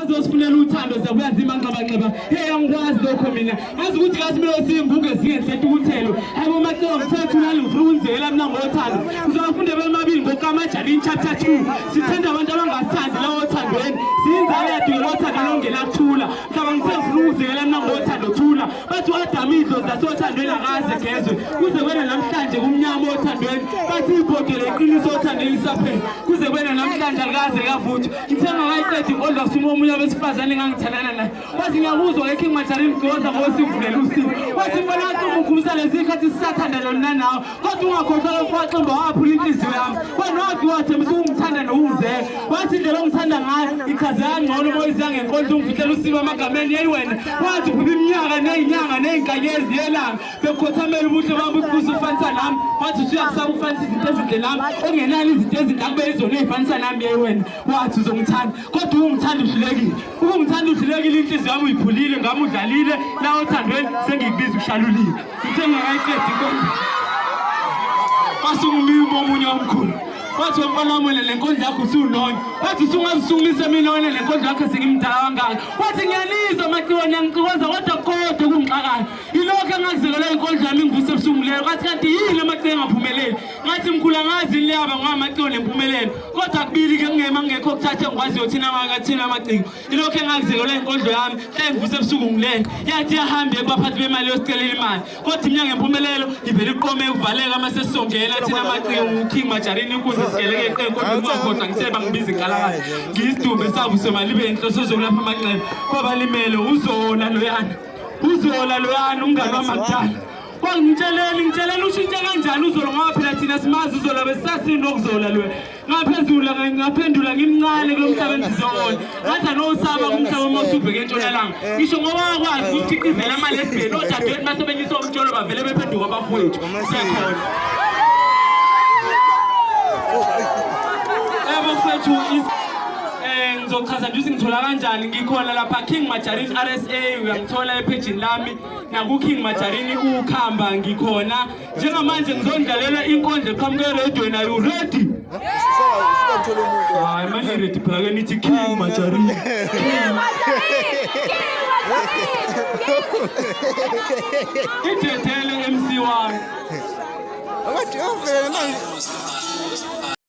bazosifunela uthando zakuyazima nqaba hey angikwazi lokho mina ngazi ukuthi kasimelo simbuke singesethe ukuthelo abo macebo ngithethe unalo ufuna mina ngothando uzofunda bemabili ngokaMargarine chapter 2 sithanda abantu abangasithandi lawo othandweni sinzala yethu ngothando longela kuthula mhlaba ngifuna ukuzela mina ngothando thula bathi wadamidlo zasothandweni akaze gezwe kuze kwena namhlanje kumnyama othandweni bathi ibhodele iqiniso othandweni lisaphela kuze kwena namhlanje akaze kavuthwa ngithenga kayiqedi kodwa kusuma omunye abesifazane engangithandana naye wathi ngiyakuzwa eKing Margarine ngoza ngosivulela usizo wathi mfana ukhumbuza lesikhathi sisathandana mina nawe kodwa ungakhohlwa ufaximba waphula inhliziyo yami wena wathi ungithanda nowuzela wathi indlela ongithanda ngayo ichaza kangcono moyiza ngenkondlo ungifihlela usiba amagameni yeyi wena wathi uphi iminyaka nezinyanga nezinkanyezi yelanga bekhothamela ubuhle bami ubuso ufanisa nami wathi usuyakusaba ufanisa izinto ezinhle nami ongenani izinto ezinhle akube izona ezifanisa nami yeyi wena wathi uzongithanda kodwa ungithanda uhlulekile ungithanda uhlulekile inhliziyo yami uyiphulile ngami udlalile la othandweni sengikubiza ushalulile ngithenga kayiqedi inkonzo wasungumimo omunye omkhulu wathi mfana wami wena lenkondlo yakho usunonya wathi usungazisukumisa mina wena lenkondlo yakho sengimdala kangaka wathi ngiyalizwa maciwane ngixokoza kodwa kungixakayo yilokho engakuzekela inkondlo yami ngivuse ebusuku leyo kanti yini amaciwane engaphumeleli ngathi mkhulu angazi liyaba ngamaciwane nempumelelo kodwa kubili ke ngekho ukuthatha ngikwaziyo thina thina amacingo yilokho engakuzekela inkondlo yami ngivuse ebusuku ngilele yathi yahamba kubaphathi bemali yosicelela imali kodwa iminyaka ngempumelelo ivele iqome uvaleka amasesongela thina amacingo uKing Margarine inkunzi sikeleke enkondlo ngakhohlwa ngiseba ngibiza inkalakala ngisidumbe sabu semali benhloso zokulapha amacebo kwabalimele uzola loyana ungaba makudala ngitshelela ushintshe kanjani uzola ngoba phela thina simazi uzola besasini okuzola lo ngaphendula ngimncane kulo mhlaba engizona ngathi anosaba kumhlaba omosubheke entshonalanga ngisho ngoba wakwazi ukukhiqizela amalesbeni odadewethu basebenzisa umtsholo bavele bephenduka abafowethu siyakhona abafowethu ngizochaza nje ngithola kanjani ngikhona lapha King Margarine RSA uyangithola epagini lami nakuKing Margarine ukhamba ngikhona njengamanje ngizondlalela inkondlo eqhamuke radio na you ready hayi manje ready phela nithi King Margarine idedele MC wami